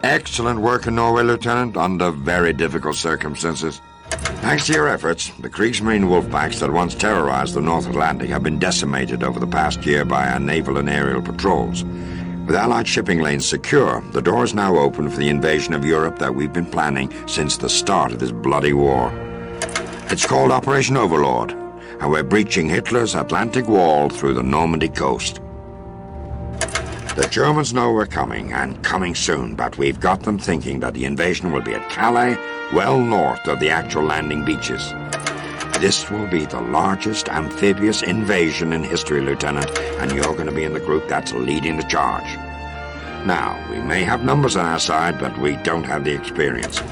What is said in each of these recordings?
Excellent work in Norway, Lieutenant, under very difficult circumstances. Thanks to your efforts, the Kriegsmarine wolfpacks that once terrorized the North Atlantic have been decimated over the past year by our naval and aerial patrols. With Allied shipping lanes secure, the door is now open for the invasion of Europe that we've been planning since the start of this bloody war. It's called Operation Overlord, and we're breaching Hitler's Atlantic Wall through the Normandy coast. The Germans know we're coming, and coming soon, but we've got them thinking that the invasion will be at Calais, well north of the actual landing beaches. This will be the largest amphibious invasion in history, Lieutenant, and you're going to be in the group that's leading the charge. Now, we may have numbers on our side, but we don't have the experience.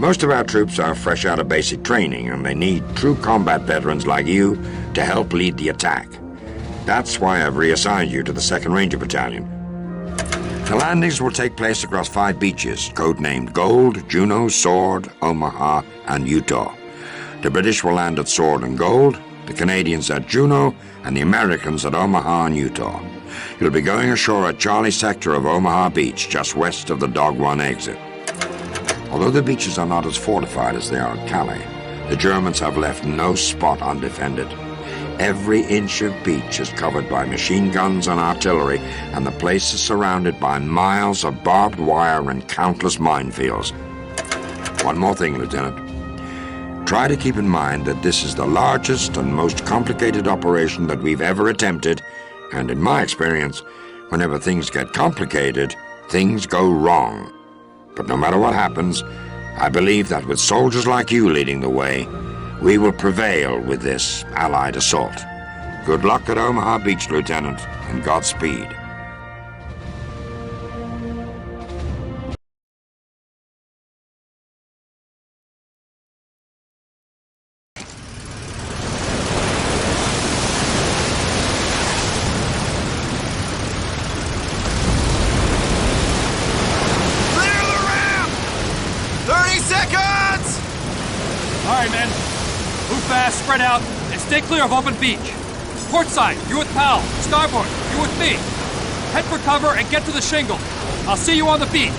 Most of our troops are fresh out of basic training, and they need true combat veterans like you to help lead the attack. That's why I've reassigned you to the 2nd Ranger Battalion. The landings will take place across 5 beaches, codenamed Gold, Juno, Sword, Omaha, and Utah. The British will land at Sword and Gold, the Canadians at Juno, and the Americans at Omaha and Utah. You'll be going ashore at Charlie sector of Omaha Beach, just west of the Dog Run exit. Although the beaches are not as fortified as they are at Calais, the Germans have left no spot undefended. Every inch of beach is covered by machine guns and artillery, and the place is surrounded by miles of barbed wire and countless minefields. One more thing, Lieutenant. Try to keep in mind that this is the largest and most complicated operation that we've ever attempted, and in my experience, whenever things get complicated, things go wrong. But no matter what happens, I believe that with soldiers like you leading the way, we will prevail with this Allied assault. Good luck at Omaha Beach, Lieutenant, and Godspeed. Clear the ramp! 30 seconds! All right, men. Move fast, spread out, and stay clear of open beach. Port side, you with Powell. Starboard, you with me. Head for cover and get to the shingle. I'll see you on the beach.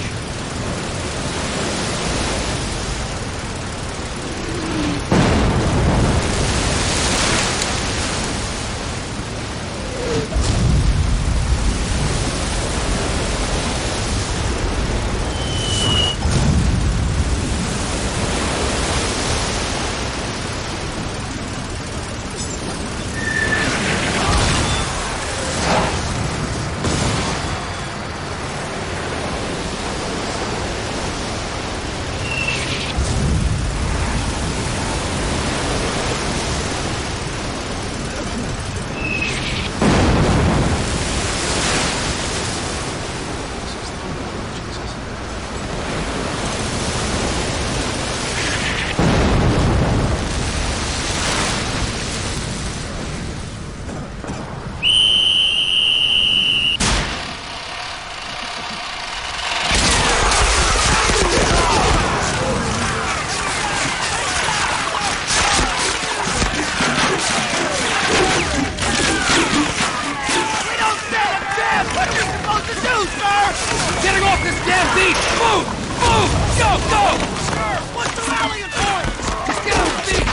Getting off this damn beach! Move! Move! Go! Go! Sir, what's the rallying point? Just get off the beach!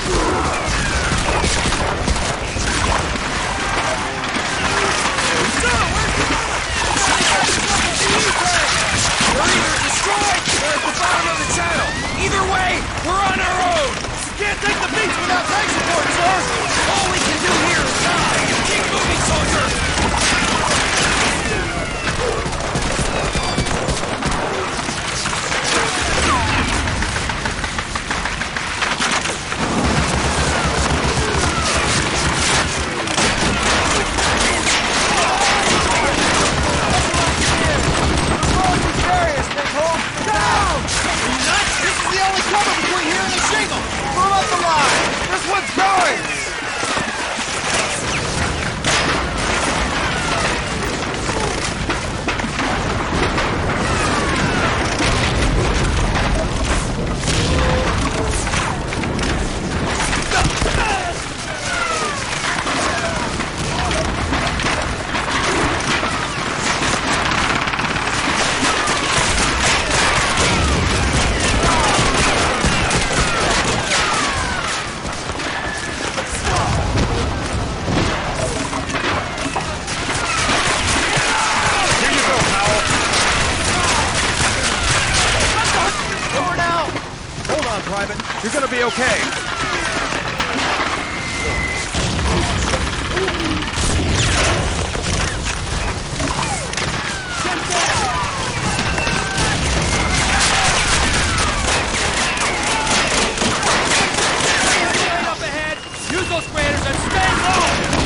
Sir, where's the We're either destroyed or at the bottom of the channel. Either way, we're on our own. You can't take the beach without tank support, sir. All we can do here is die. Keep moving, soldier. You're gonna be okay. Up ahead! Use those graders and stay low!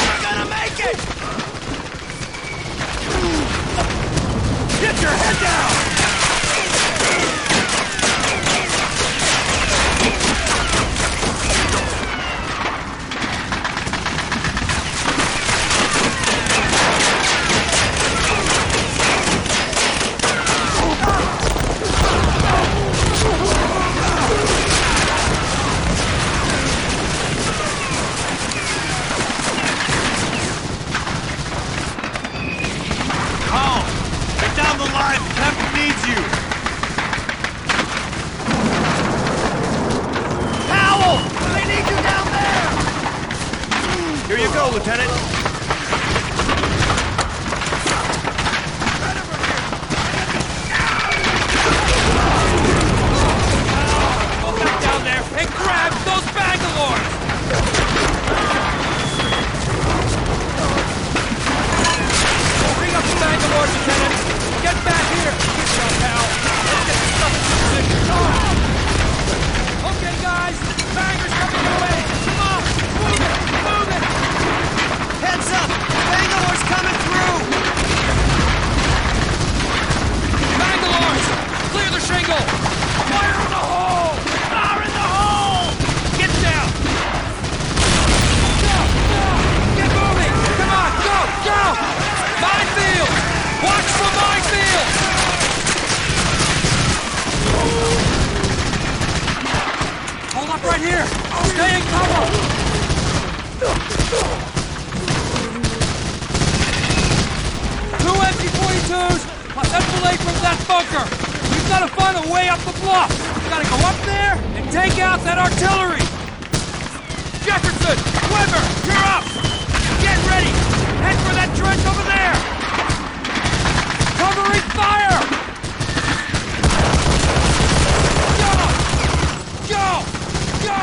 We're gonna make it! Get your head down! Call! Get down the line! The captain needs you! Powell! They need you down there! Here you go, Lieutenant. Go back down there and grab those Bangalores! Bring up the Bangalores, Lieutenant! Get back here! Get down, pal! Let's get this stuff in position! Come on! Okay, guys! Bangers coming your way! Come on! Move it! Move it! Heads up! Bangalore's coming through! Bangalores! Clear the shingle! Fire in the hole! Fire in the hole! Get down! Go! Go! Get moving! Come on! Go! Go! Minefield! Watch for minefield! Hold up right here! Stay in cover! Two MG-42s plus enfilade from that bunker! We've got to find a way up the bluff! We gotta go up there and take out that artillery! Jefferson! Weber! You're up! Get ready! Head for that trench over there! Covering fire! Go! Go! Go!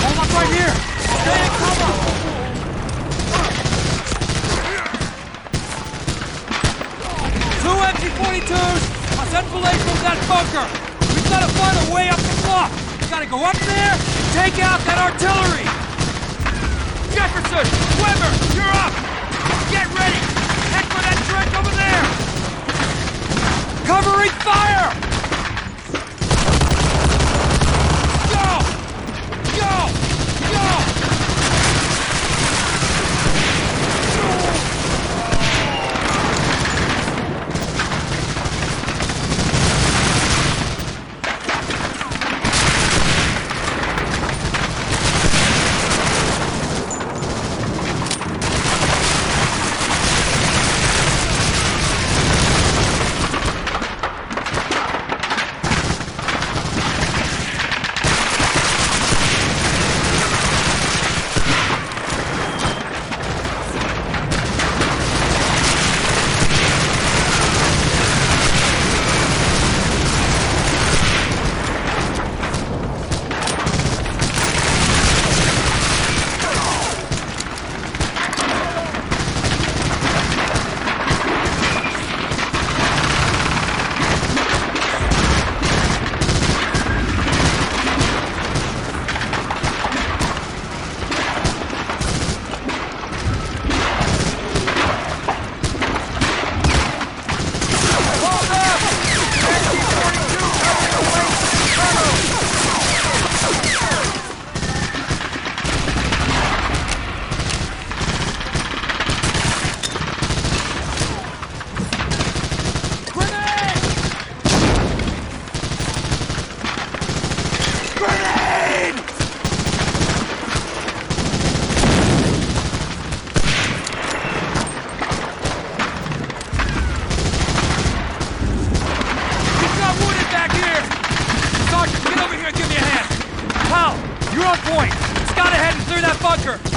Hold up right here! Stay in cover! Two MG-42s plus enfilade from that bunker! We've got to find a way up the bluff! We gotta go up there and take out that artillery! Jefferson! Weber! You're up! Get ready! Head for that trench over there! Covering fire! Go! Go! Go! point. Scout ahead and clear that bunker.